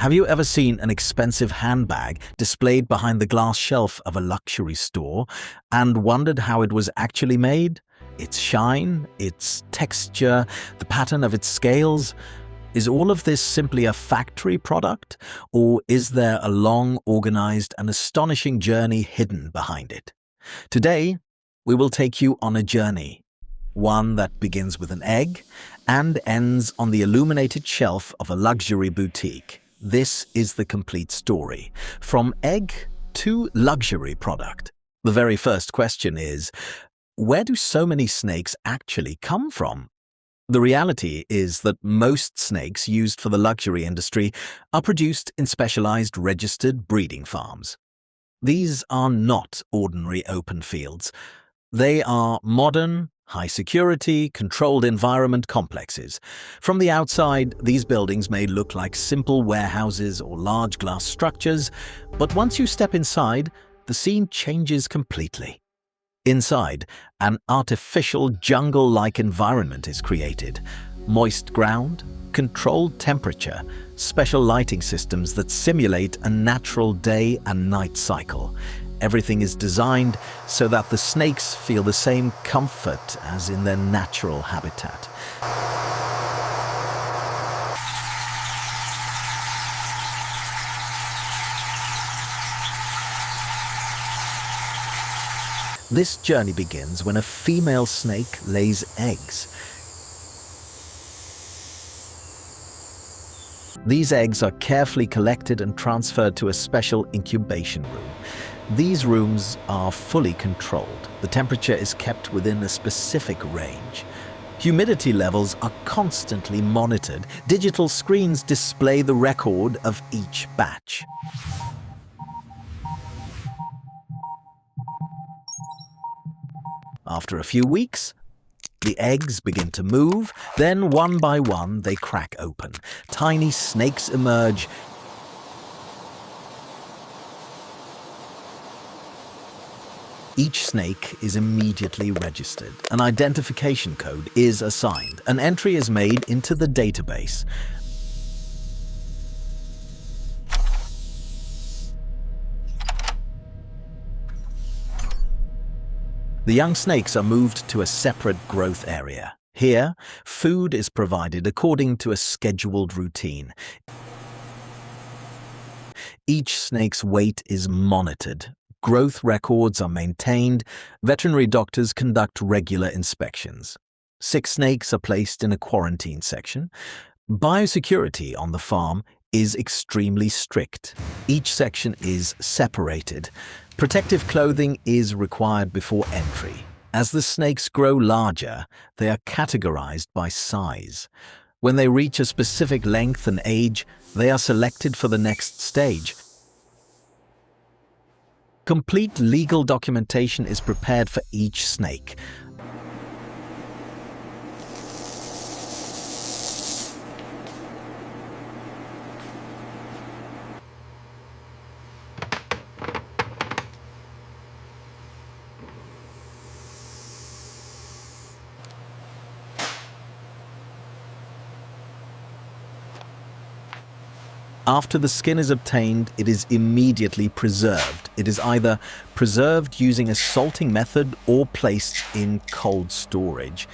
Have you ever seen an expensive handbag displayed behind the glass shelf of a luxury store and wondered how it was actually made? Its shine, its texture, the pattern of its scales? Is all of this simply a factory product, or is there a long, organized, and astonishing journey hidden behind it? Today, we will take you on a journey, one that begins with an egg and ends on the illuminated shelf of a luxury boutique. This is the complete story, from egg to luxury product. The very first question is, where do so many snakes actually come from? The reality is that most snakes used for the luxury industry are produced in specialized registered breeding farms. These are not ordinary open fields. They are modern, high-security, controlled environment complexes. From the outside, these buildings may look like simple warehouses or large glass structures, but once you step inside, the scene changes completely. Inside, an artificial jungle-like environment is created. Moist ground, controlled temperature, special lighting systems that simulate a natural day and night cycle. Everything is designed so that the snakes feel the same comfort as in their natural habitat. This journey begins when a female snake lays eggs. These eggs are carefully collected and transferred to a special incubation room. These rooms are fully controlled. The temperature is kept within a specific range. Humidity levels are constantly monitored. Digital screens display the record of each batch. After a few weeks, the eggs begin to move, then one by one they crack open. Tiny snakes emerge. Each snake is immediately registered. An identification code is assigned. An entry is made into the database. The young snakes are moved to a separate growth area. Here, food is provided according to a scheduled routine. Each snake's weight is monitored. Growth records are maintained. Veterinary doctors conduct regular inspections. 6 snakes are placed in a quarantine section. Biosecurity on the farm is extremely strict. Each section is separated. Protective clothing is required before entry. As the snakes grow larger, they are categorized by size. When they reach a specific length and age, they are selected for the next stage. Complete legal documentation is prepared for each snake. After the skin is obtained, it is immediately preserved. It is either preserved using a salting method or placed in cold storage.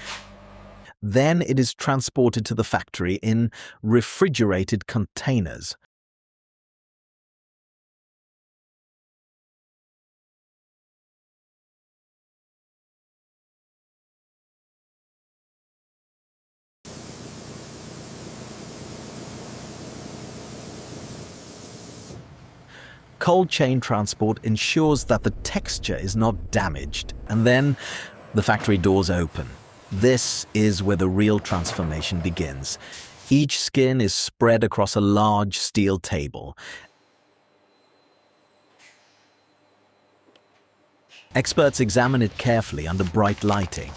Then it is transported to the factory in refrigerated containers. Cold chain transport ensures that the texture is not damaged, and then the factory doors open. This is where the real transformation begins. Each skin is spread across a large steel table. Experts examine it carefully under bright lighting.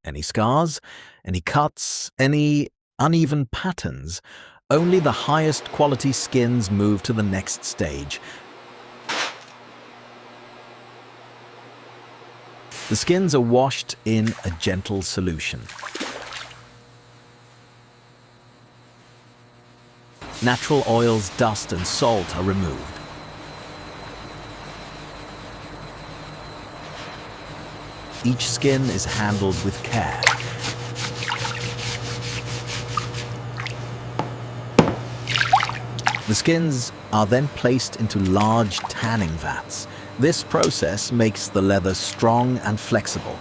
Any scars, any cuts, any uneven patterns, only the highest quality skins move to the next stage. The skins are washed in a gentle solution. Natural oils, dust and salt are removed. Each skin is handled with care. The skins are then placed into large tanning vats. This process makes the leather strong and flexible.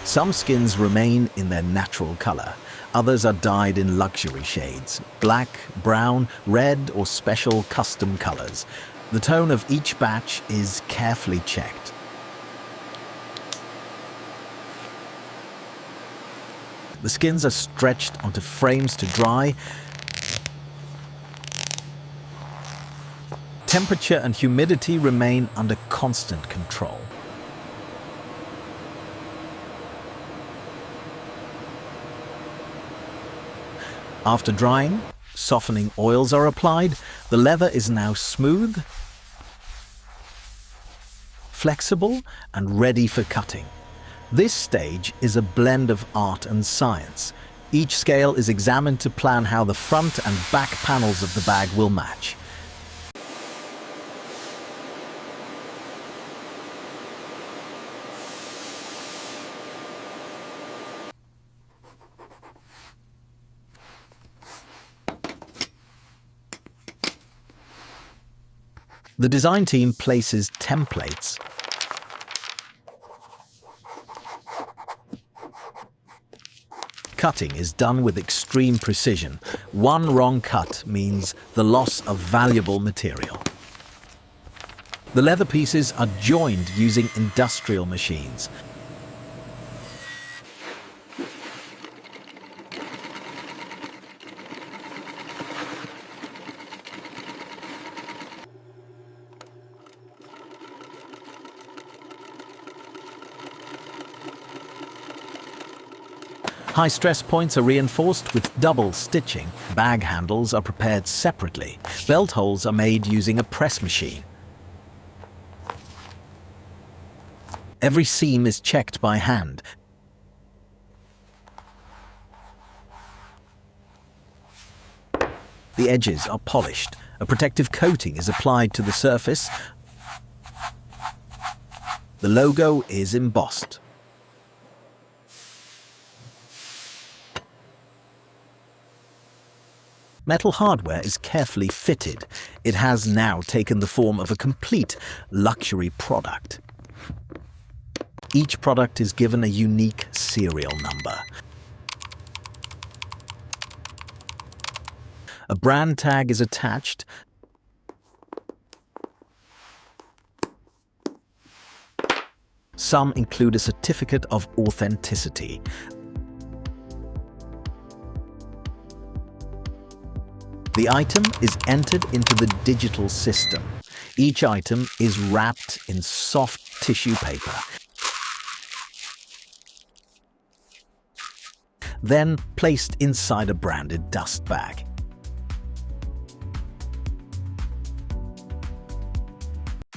Some skins remain in their natural color. Others are dyed in luxury shades: black, brown, red, or special custom colors. The tone of each batch is carefully checked. The skins are stretched onto frames to dry. Temperature and humidity remain under constant control. After drying, softening oils are applied. The leather is now smooth, flexible, and ready for cutting. This stage is a blend of art and science. Each scale is examined to plan how the front and back panels of the bag will match. The design team places templates. Cutting is done with extreme precision. One wrong cut means the loss of valuable material. The leather pieces are joined using industrial machines. High stress points are reinforced with double stitching. Bag handles are prepared separately. Belt holes are made using a press machine. Every seam is checked by hand. The edges are polished. A protective coating is applied to the surface. The logo is embossed. Metal hardware is carefully fitted. It has now taken the form of a complete luxury product. Each product is given a unique serial number. A brand tag is attached. Some include a certificate of authenticity. The item is entered into the digital system. Each item is wrapped in soft tissue paper, then placed inside a branded dust bag.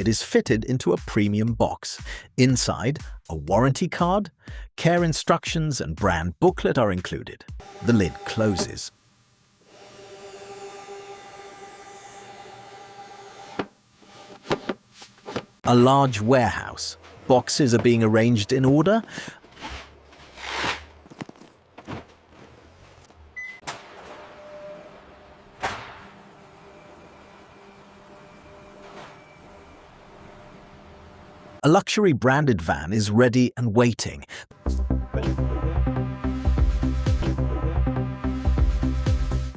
It is fitted into a premium box. Inside, a warranty card, care instructions and brand booklet are included. The lid closes. A large warehouse. Boxes are being arranged in order. A luxury branded van is ready and waiting.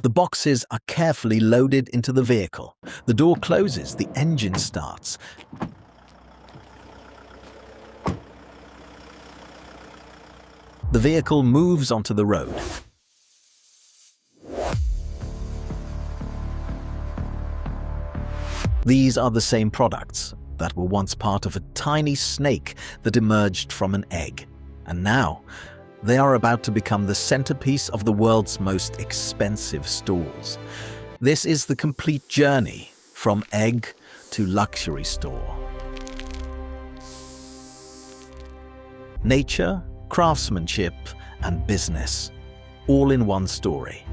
The boxes are carefully loaded into the vehicle. The door closes, the engine starts. The vehicle moves onto the road. These are the same products that were once part of a tiny snake that emerged from an egg. And now, they are about to become the centerpiece of the world's most expensive stores. This is the complete journey from egg to luxury store. Nature, craftsmanship, and business, all in one story.